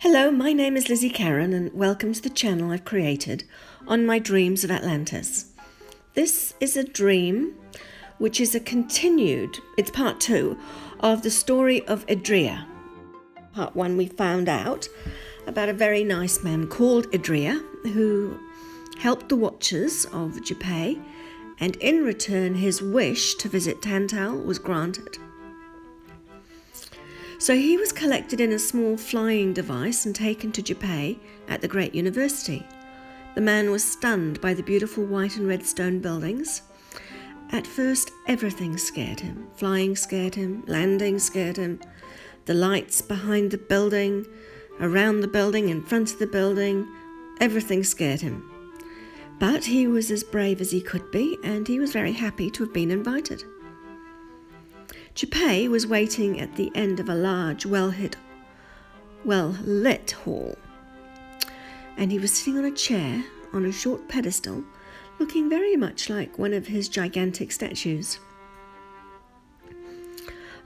Hello, my name is Lizzie Karen and welcome to the channel I've created on my dreams of Atlantis. This is a dream which is it's part 2 of the story of Idrea. Part 1 we found out about a very nice man called Idrea who helped the Watchers of Japan, and in return his wish to visit Tantal was granted. So he was collected in a small flying device and taken to Japan at the great university. The man was stunned by the beautiful white and red stone buildings. At first, everything scared him. Flying scared him, landing scared him. The lights behind the building, around the building, in front of the building, everything scared him. But he was as brave as he could be, and he was very happy to have been invited. Japan was waiting at the end of a large, well-lit hall, and he was sitting on a chair on a short pedestal, looking very much like one of his gigantic statues.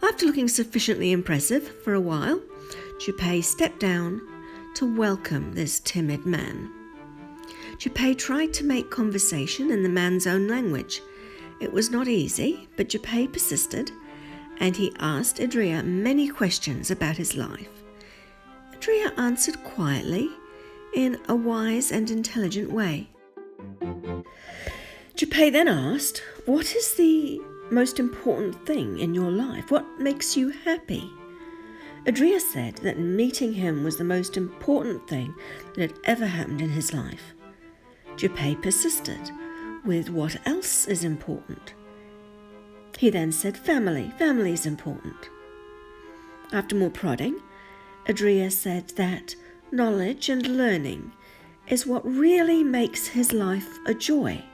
After looking sufficiently impressive for a while, Japan stepped down to welcome this timid man. Japan tried to make conversation in the man's own language. It was not easy, but Japan persisted, and he asked Idrea many questions about his life. Idrea answered quietly, in a wise and intelligent way. Japan then asked, "What is the most important thing in your life? What makes you happy?" Idrea said that meeting him was the most important thing that had ever happened in his life. Japan persisted with what else is important. He then said family is important. After more prodding, Idrea said that knowledge and learning is what really makes his life a joy.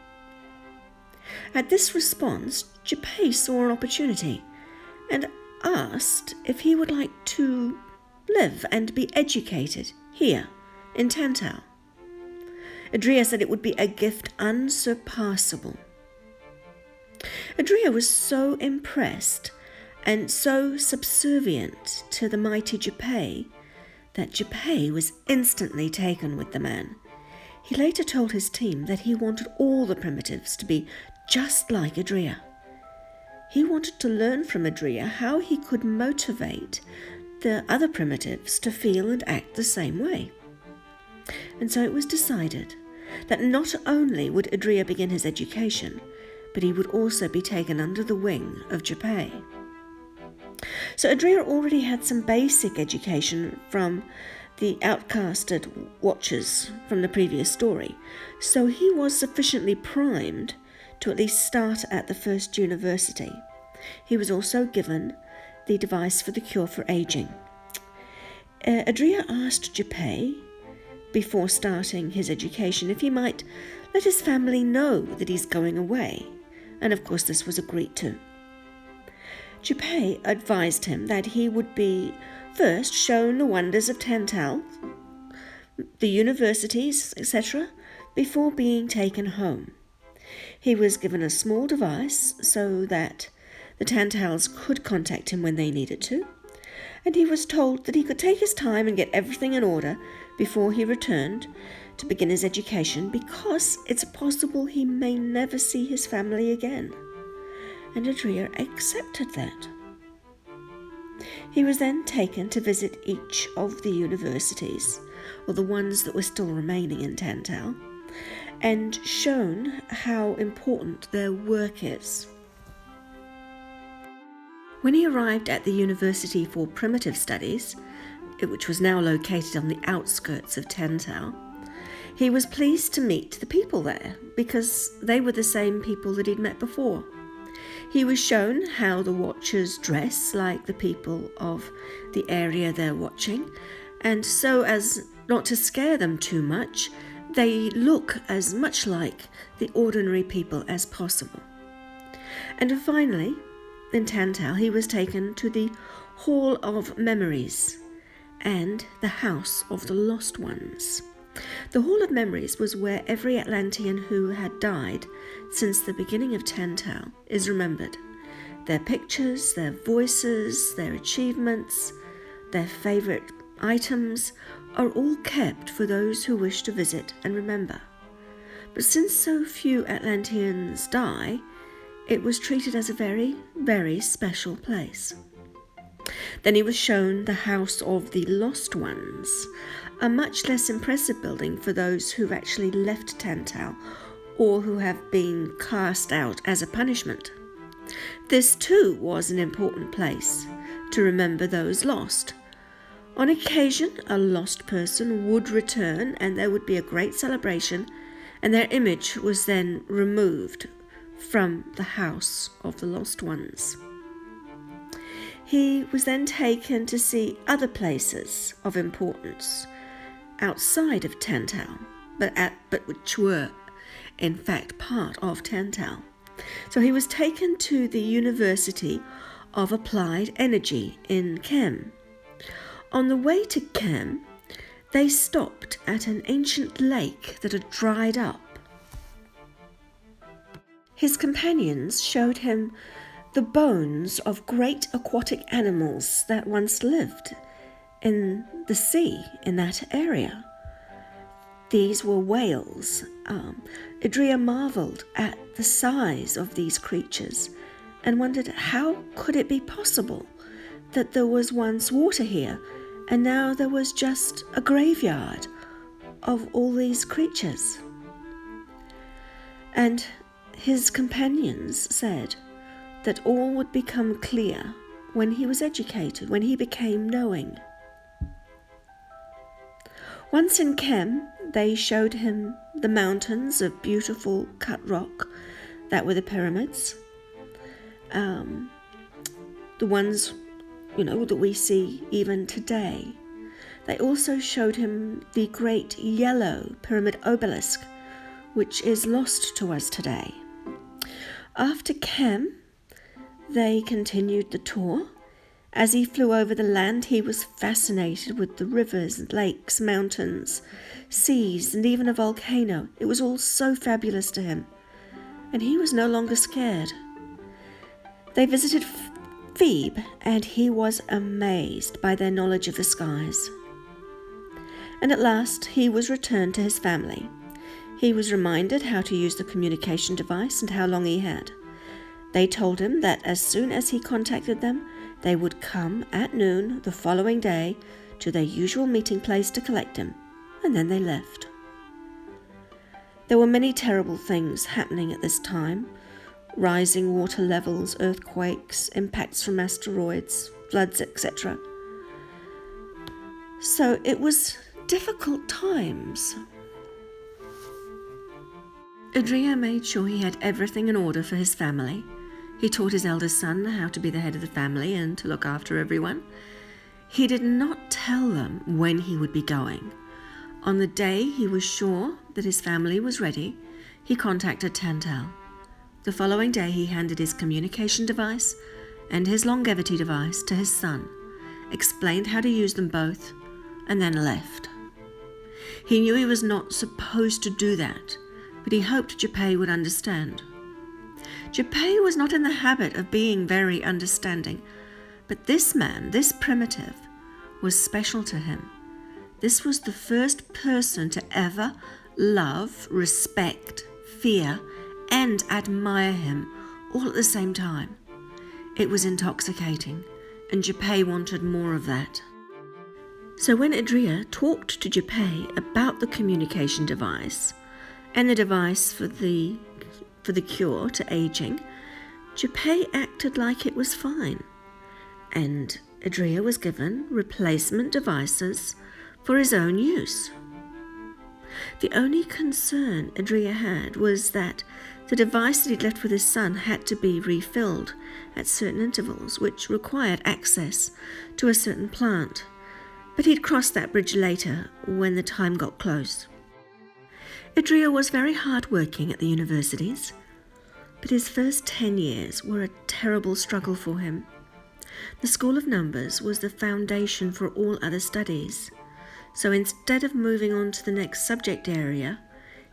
At this response, Japan saw an opportunity and asked if he would like to live and be educated here in Tantal. Idrea said it would be a gift unsurpassable. Idrea was so impressed and so subservient to the mighty Japan that Japan was instantly taken with the man. He later told his team that he wanted all the primitives to be just like Idrea. He wanted to learn from Idrea how he could motivate the other primitives to feel and act the same way. And so it was decided that not only would Idrea begin his education, but he would also be taken under the wing of Japan. So Idrea already had some basic education from the outcasted Watchers from the previous story, so he was sufficiently primed to at least start at the first university. He was also given the device for the cure for aging. Idrea asked Japan, before starting his education, if he might let his family know that he's going away, and of course this was agreed to. Japan advised him that he would be first shown the wonders of Tantal, the universities, etc., before being taken home. He was given a small device so that the Tantals could contact him when they needed to, and he was told that he could take his time and get everything in order before he returned to begin his education, because it's possible he may never see his family again. And Idrea accepted that. He was then taken to visit each of the universities, or the ones that were still remaining in Tantal, and shown how important their work is. When he arrived at the University for Primitive Studies, which was now located on the outskirts of Tantal, he was pleased to meet the people there because they were the same people that he'd met before. He was shown how the Watchers dress like the people of the area they're watching, and so as not to scare them too much, they look as much like the ordinary people as possible. And finally, in Tantal, he was taken to the Hall of Memories and the House of the Lost Ones. The Hall of Memories was where every Atlantean who had died since the beginning of Tantal is remembered. Their pictures, their voices, their achievements, their favourite items are all kept for those who wish to visit and remember. But since so few Atlanteans die, it was treated as a very, very special place. Then he was shown the House of the Lost Ones, a much less impressive building for those who've actually left Tantal or who have been cast out as a punishment. This too was an important place to remember those lost. On occasion, a lost person would return and there would be a great celebration, and their image was then removed from the House of the Lost Ones. He was then taken to see other places of importance outside of Tantal, but which were in fact part of Tantal. So he was taken to the University of Applied Energy in Chem. On the way to Chem, they stopped at an ancient lake that had dried up. His companions showed him the bones of great aquatic animals that once lived in the sea in that area. These were whales. Idrea marveled at the size of these creatures and wondered how could it be possible that there was once water here and now there was just a graveyard of all these creatures. And his companions said that all would become clear when he was educated, when he became knowing. Once in Chem, they showed him the mountains of beautiful cut rock that were the pyramids, the ones, that we see even today. They also showed him the great yellow pyramid obelisk, which is lost to us today. After Chem, they continued the tour. As he flew over the land, he was fascinated with the rivers, lakes, mountains, seas, and even a volcano. It was all so fabulous to him, and he was no longer scared. They visited Thebes, and he was amazed by their knowledge of the skies. And at last, he was returned to his family. He was reminded how to use the communication device and how long he had. They told him that as soon as he contacted them, they would come at noon the following day to their usual meeting place to collect him, and then they left. There were many terrible things happening at this time: rising water levels, earthquakes, impacts from asteroids, floods, etc. So it was difficult times. Idrea made sure he had everything in order for his family. He taught his eldest son how to be the head of the family and to look after everyone. He did not tell them when he would be going. On the day he was sure that his family was ready, he contacted Tantal. The following day he handed his communication device and his longevity device to his son, explained how to use them both, and then left. He knew he was not supposed to do that, but he hoped Japet would understand. Japet was not in the habit of being very understanding, but this man, this primitive, was special to him. This was the first person to ever love, respect, fear, and admire him all at the same time. It was intoxicating, and Japet wanted more of that. So when Idrea talked to Japet about the communication device and the device for the cure to aging, Japet acted like it was fine, and Idrea was given replacement devices for his own use. The only concern Idrea had was that the device that he'd left with his son had to be refilled at certain intervals, which required access to a certain plant. But he'd cross that bridge later when the time got close. Idrea was very hard-working at the universities, but his first 10 years were a terrible struggle for him. The School of Numbers was the foundation for all other studies, so instead of moving on to the next subject area,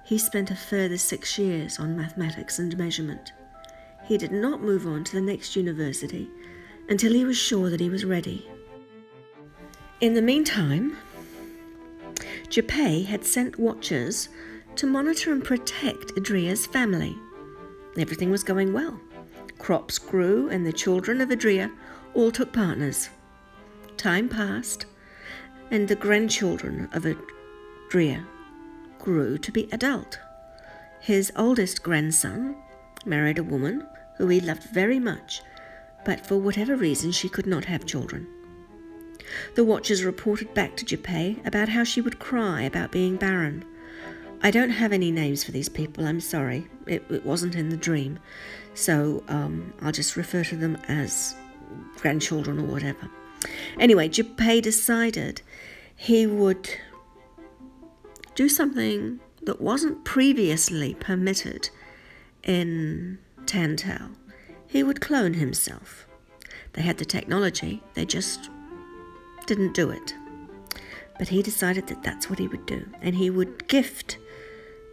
he spent a further 6 years on mathematics and measurement. He did not move on to the next university until he was sure that he was ready. In the meantime, Japay had sent watchers to monitor and protect Idrea's family. Everything was going well. Crops grew and the children of Idrea all took partners. Time passed and the grandchildren of Idrea grew to be adult. His oldest grandson married a woman who he loved very much, but for whatever reason she could not have children. The watchers reported back to Japay about how she would cry about being barren. I don't have any names for these people, I'm sorry. It wasn't in the dream. So I'll just refer to them as grandchildren or whatever. Anyway, Japay decided he would do something that wasn't previously permitted in Tantal. He would clone himself. They had the technology, they just didn't do it. But he decided that that's what he would do, and he would gift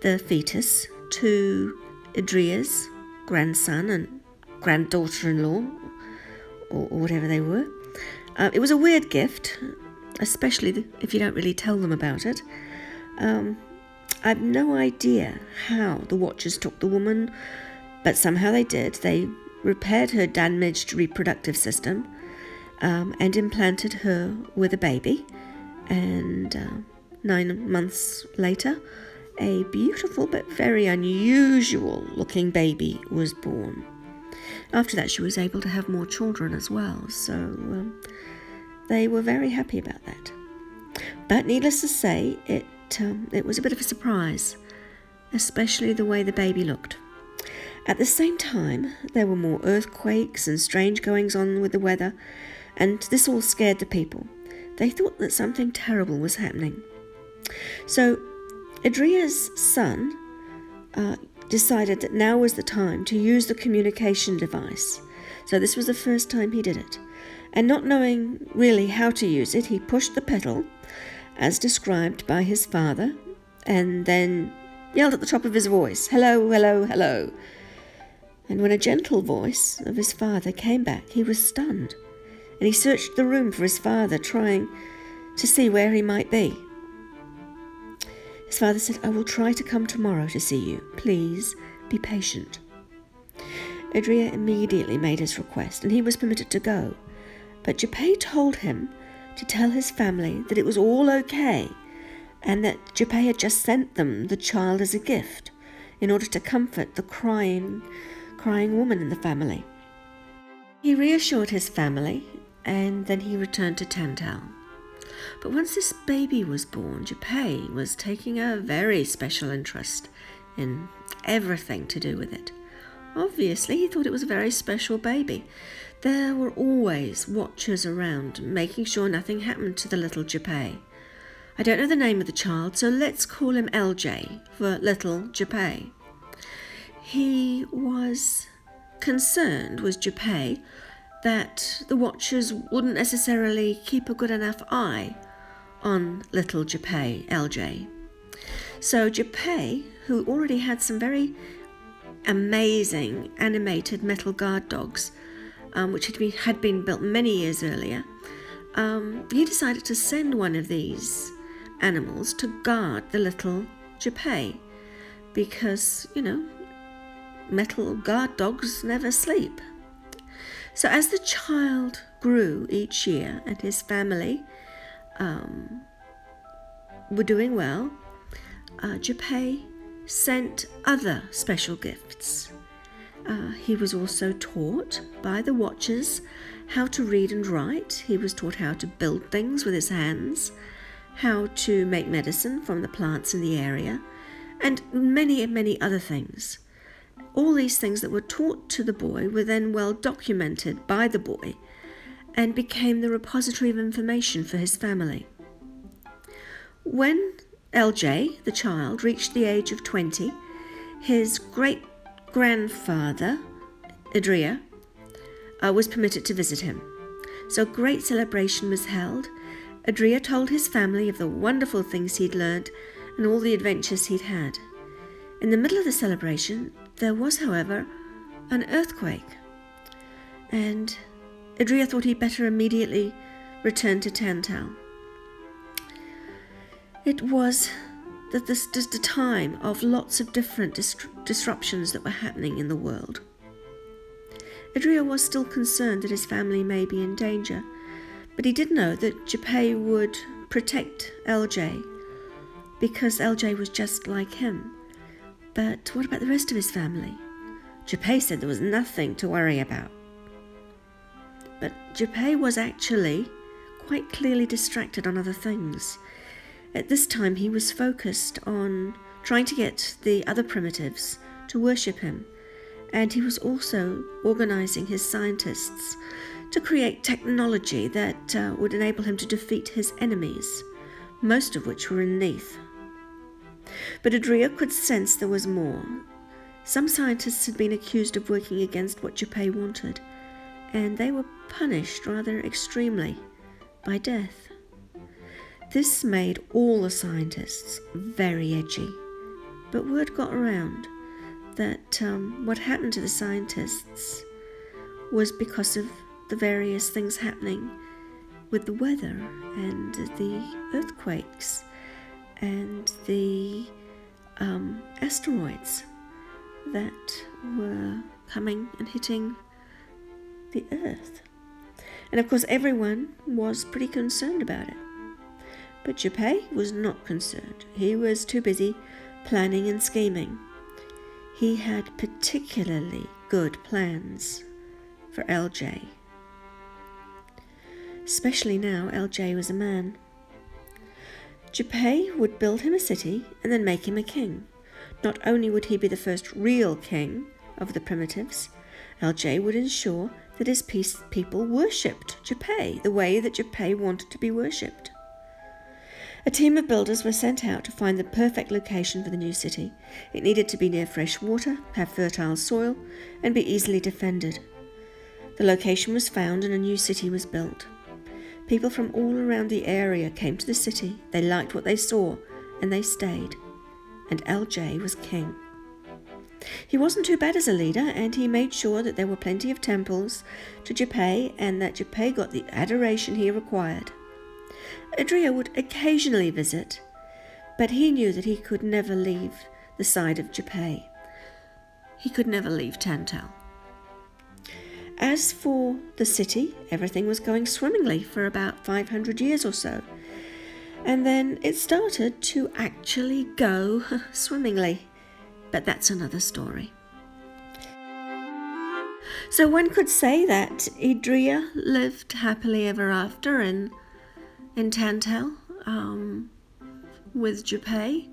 the fetus to Idrea's grandson and granddaughter-in-law, or whatever they were. It was a weird gift, especially if you don't really tell them about it. I've no idea how the watchers took the woman, but somehow they did. They repaired her damaged reproductive system and implanted her with a baby. And 9 months later, a beautiful but very unusual looking baby was born. After that, she was able to have more children as well, so they were very happy about that. But needless to say, it was a bit of a surprise, especially the way the baby looked. At the same time, there were more earthquakes and strange goings on with the weather, and this all scared the people. They thought that something terrible was happening. So Idrea's son decided that now was the time to use the communication device. So this was the first time he did it. And not knowing really how to use it, he pushed the pedal, as described by his father, and then yelled at the top of his voice, "Hello, hello, hello." And when a gentle voice of his father came back, he was stunned. And he searched the room for his father, trying to see where he might be. His father said, "I will try to come tomorrow to see you. Please be patient." Idrea immediately made his request, and he was permitted to go. But Japay told him to tell his family that it was all okay, and that Japay had just sent them the child as a gift in order to comfort the crying woman in the family. He reassured his family, and then he returned to Tantal. But once this baby was born, Japay was taking a very special interest in everything to do with it. Obviously, he thought it was a very special baby. There were always watchers around, making sure nothing happened to the little Japay. I don't know the name of the child, so let's call him LJ for little Japay. He was concerned, was Japay, that the watchers wouldn't necessarily keep a good enough eye on little Japay, LJ. So Japay, who already had some very amazing animated metal guard dogs, which had been built many years earlier, he decided to send one of these animals to guard the little Japay, because, metal guard dogs never sleep. So as the child grew each year and his family were doing well, Japay sent other special gifts. He was also taught by the watchers how to read and write. He was taught how to build things with his hands, how to make medicine from the plants in the area, and many, many other things. All these things that were taught to the boy were then well documented by the boy and became the repository of information for his family. When LJ, the child, reached the age of 20, his great-grandfather, Idrea, was permitted to visit him. So great celebration was held. Idrea told his family of the wonderful things he'd learned and all the adventures he'd had. In the middle of the celebration, there was, however, an earthquake, and Idrea thought he'd better immediately return to Tantal. It was the time of lots of different disruptions that were happening in the world. Idrea was still concerned that his family may be in danger, but he did know that Japay would protect LJ because LJ was just like him. But what about the rest of his family? Japay said there was nothing to worry about. But Japay was actually quite clearly distracted on other things. At this time, he was focused on trying to get the other primitives to worship him, and he was also organizing his scientists to create technology that would enable him to defeat his enemies, most of which were in Neath. But Idrea could sense there was more. Some scientists had been accused of working against what Japay wanted, and they were punished rather extremely by death. This made all the scientists very edgy, but word got around that what happened to the scientists was because of the various things happening with the weather and the earthquakes and the asteroids that were coming and hitting the Earth. And of course everyone was pretty concerned about it. But Japay was not concerned. He was too busy planning and scheming. He had particularly good plans for LJ. Especially now LJ was a man. Japay would build him a city and then make him a king. Not only would he be the first real king of the primitives, LJ would ensure that his people worshipped Japay the way that Japay wanted to be worshipped. A team of builders were sent out to find the perfect location for the new city. It needed to be near fresh water, have fertile soil, and be easily defended. The location was found and a new city was built. People from all around the area came to the city. They liked what they saw, and they stayed. And LJ was king. He wasn't too bad as a leader, and he made sure that there were plenty of temples to Japay and that Japay got the adoration he required. Idrea would occasionally visit, but he knew that he could never leave the side of Japay. He could never leave Tantal. As for the city, everything was going swimmingly for about 500 years or so. And then it started to actually go swimmingly. But that's another story. So one could say that Idrea lived happily ever after in Tantal with Japay.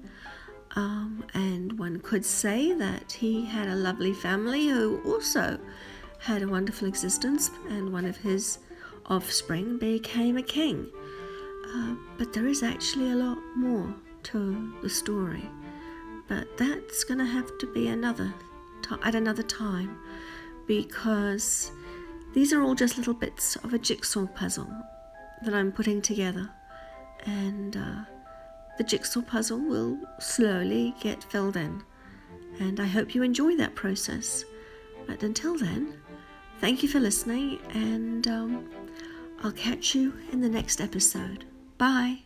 And one could say that he had a lovely family who also had a wonderful existence, and one of his offspring became a king. But there is actually a lot more to the story. But that's going to have to be at another time, because these are all just little bits of a jigsaw puzzle that I'm putting together. And the jigsaw puzzle will slowly get filled in. And I hope you enjoy that process. But until then, thank you for listening, and I'll catch you in the next episode. Bye.